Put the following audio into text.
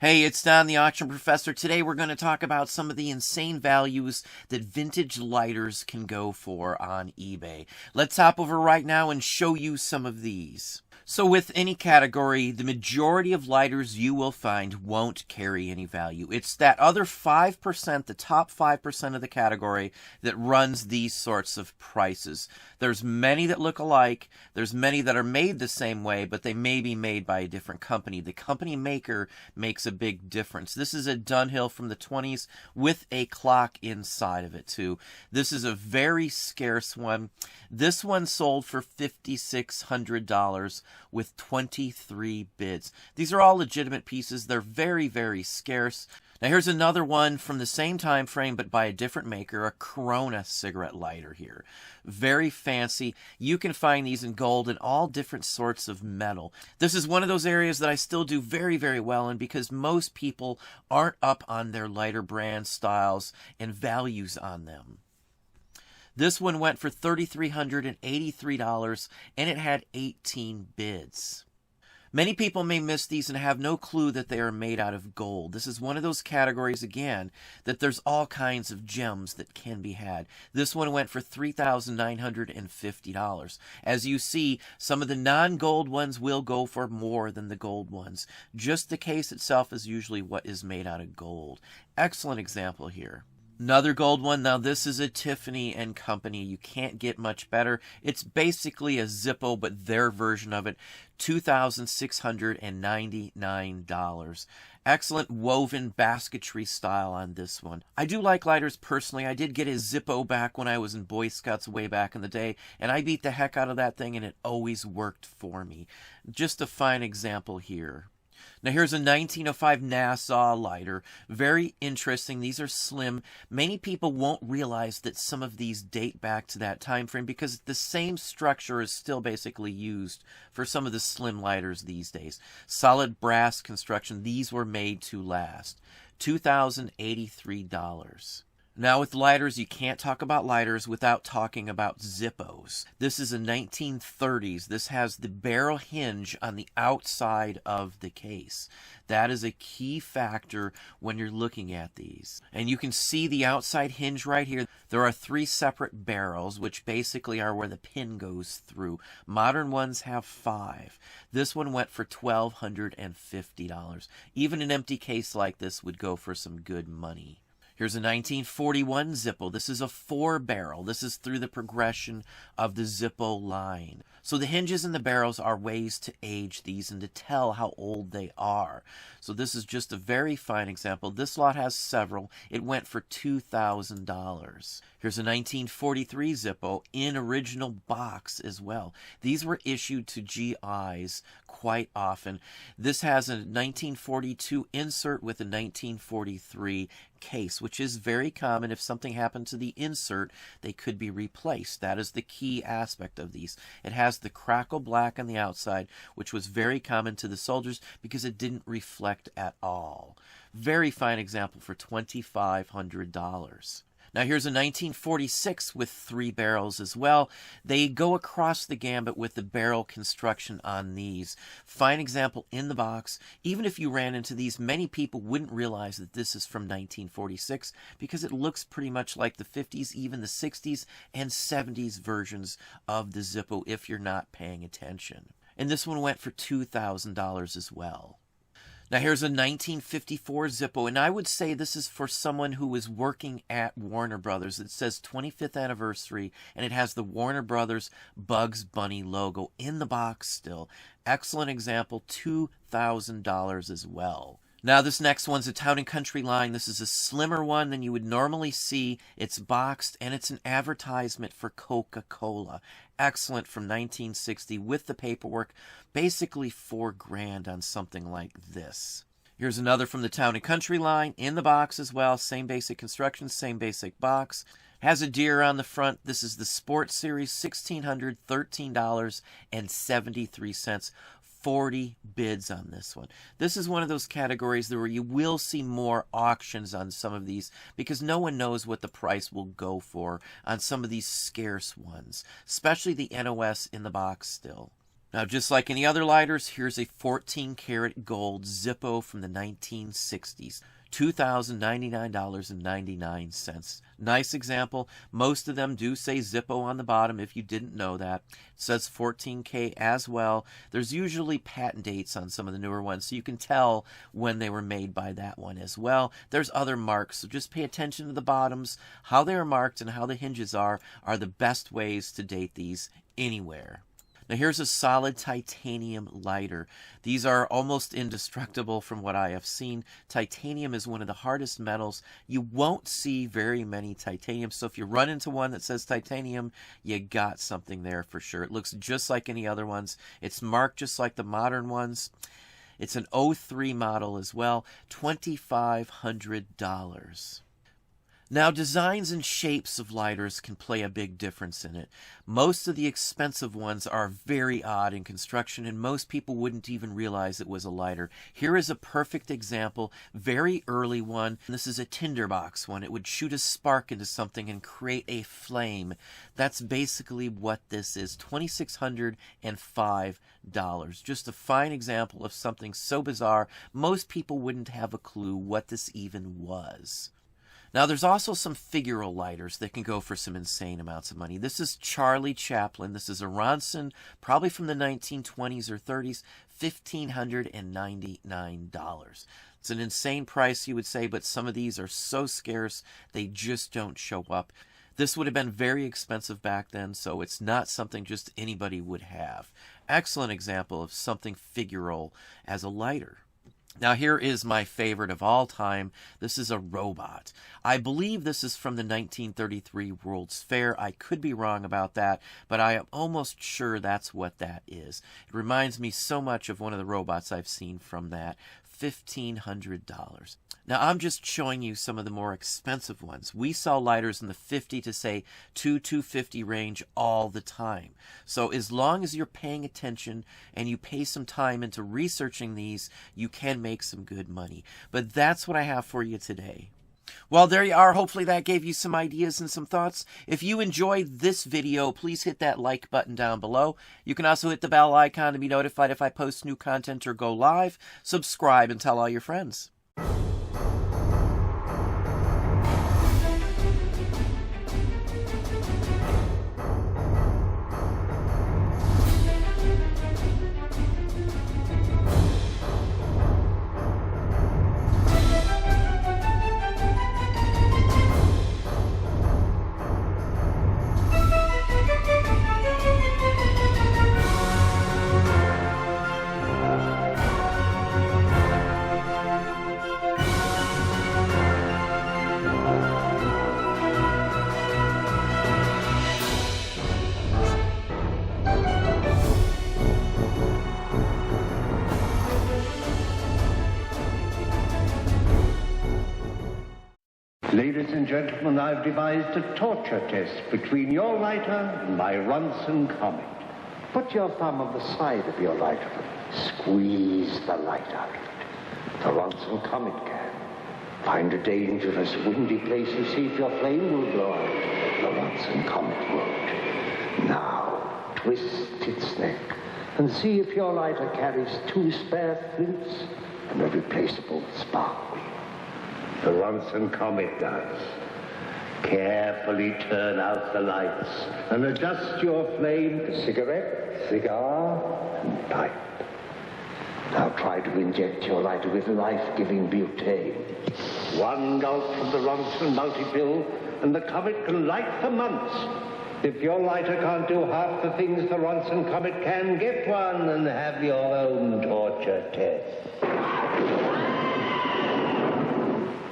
Hey, it's Don the Auction Professor. Today we're going to talk about some of the insane values that vintage lighters can go for on eBay. Let's hop over right now and show you some of these. So with any category, the majority of lighters you will find won't carry any value. It's that other 5%, the top 5% of the category, that runs these sorts of prices. There's many that look alike. There's many that are made the same way, but they may be made by a different company. The company maker makes a big difference. This is a Dunhill from the 20s with a clock inside of it too. This is a very scarce one. This one sold for $5,600 with 23 bids. These are all legitimate pieces. They're very, very scarce. Now here's another one from the same time frame but by a different maker, a Corona cigarette lighter here. Very fancy. You can find these in gold and all different sorts of metal. This is one of those areas that I still do very, very well in because most people aren't up on their lighter brand styles and values on them. This one went for $3,383 and it had 18 bids. Many people may miss these and have no clue that they are made out of gold. This is one of those categories, again, that there's all kinds of gems that can be had. This one went for $3,950. As you see, some of the non-gold ones will go for more than the gold ones. Just the case itself is usually what is made out of gold. Excellent example here. Another gold one. Now this is a Tiffany & Company. You can't get much better. It's basically a Zippo, but their version of it. $2,699. Excellent woven basketry style on this one. I do like lighters personally. I did get a Zippo back when I was in Boy Scouts way back in the day, and I beat the heck out of that thing, and it always worked for me. Just a fine example here. Now here's a 1905 Nassau Lighter. Very interesting. These are slim. Many people won't realize that some of these date back to that time frame because the same structure is still basically used for some of the slim lighters these days. Solid brass construction. These were made to last. $2,083. Now with lighters, you can't talk about lighters without talking about Zippos. This is a 1930s. This has the barrel hinge on the outside of the case. That is a key factor when you're looking at these. And you can see the outside hinge right here. There are 3 separate barrels, which basically are where the pin goes through. Modern ones have 5. This one went for $1,250. Even an empty case like this would go for some good money. Here's a 1941 Zippo. This is a 4-barrel. This is through the progression of the Zippo line. So the hinges and the barrels are ways to age these and to tell how old they are. So this is just a very fine example. This lot has several. It went for $2,000. Here's a 1943 Zippo in original box as well. These were issued to GIs quite often. This has a 1942 insert with a 1943 case, which is very common. If something happened to the insert, they could be replaced. That is the key aspect of these. It has the crackle black on the outside, which was very common to the soldiers because it didn't reflect at all. Very fine example for $2,500. Now here's a 1946 with 3 barrels as well. They go across the gambit with the barrel construction on these. Fine example in the box. Even if you ran into these, many people wouldn't realize that this is from 1946 because it looks pretty much like the 50s, even the 60s and 70s versions of the Zippo if you're not paying attention. And this one went for $2,000 as well. Now here's a 1954 Zippo, and I would say this is for someone who is working at Warner Brothers. It says 25th anniversary, and it has the Warner Brothers Bugs Bunny logo in the box still. Excellent example, $2,000 as well. Now this next one's a Town & Country line. This is a slimmer one than you would normally see. It's boxed and it's an advertisement for Coca-Cola. Excellent, from 1960 with the paperwork. Basically $4,000 on something like this. Here's another from the Town & Country line in the box as well. Same basic construction, same basic box. Has a deer on the front. This is the Sports Series, $1,613.73. 40 bids on this one. This is one of those categories where you will see more auctions on some of these because no one knows what the price will go for on some of these scarce ones, especially the NOS in the box still. Now, just like any other lighters, here's a 14 karat gold Zippo from the 1960s. $2,099.99. Nice example. Most of them do say Zippo on the bottom if you didn't know that. It says 14K as well. There's usually patent dates on some of the newer ones, so you can tell when they were made by that one as well. There's other marks, so just pay attention to the bottoms. How they are marked and how the hinges are the best ways to date these anywhere. Now here's a solid titanium lighter. These are almost indestructible from what I have seen. Titanium is one of the hardest metals. You won't see very many titanium, so if you run into one that says titanium, you got something there for sure. It looks just like any other ones. It's marked just like the modern ones. It's an 03 model as well, $2,500. Now, designs and shapes of lighters can play a big difference in it. Most of the expensive ones are very odd in construction, and most people wouldn't even realize it was a lighter. Here is a perfect example, very early one. This is a tinderbox one. It would shoot a spark into something and create a flame. That's basically what this is, $2,605. Just a fine example of something so bizarre, most people wouldn't have a clue what this even was. Now, there's also some figural lighters that can go for some insane amounts of money. This is Charlie Chaplin. This is a Ronson, probably from the 1920s or 30s, $1,599. It's an insane price, you would say, but some of these are so scarce, they just don't show up. This would have been very expensive back then, so it's not something just anybody would have. Excellent example of something figural as a lighter. Now here is my favorite of all time. This is a robot. I believe this is from the 1933 World's Fair. I could be wrong about that, but I am almost sure that's what that is. It reminds me so much of one of the robots I've seen from that. $1,500. Now, I'm just showing you some of the more expensive ones. We saw lighters in the $50 to, say, $250 range all the time. So as long as you're paying attention and you pay some time into researching these, you can make some good money. But that's what I have for you today. Well, there you are. Hopefully that gave you some ideas and some thoughts. If you enjoyed this video, please hit that like button down below. You can also hit the bell icon to be notified if I post new content or go live. Subscribe and tell all your friends. Ladies and gentlemen, I've devised a torture test between your lighter and my Ronson Comet. Put your thumb on the side of your lighter. Squeeze the light out of it. The Ronson Comet can. Find a dangerous, windy place and see if your flame will blow out. The Ronson Comet won't. Now, twist its neck and see if your lighter carries 2 spare flints and a replaceable spark wheel. The Ronson Comet does. Carefully turn out the lights and adjust your flame to cigarette, cigar, and pipe. Now try to inject your lighter with life-giving butane. 1 gulp from the Ronson multi-pill and the Comet can light for months. If your lighter can't do half the things the Ronson Comet can, get one and have your own torture test.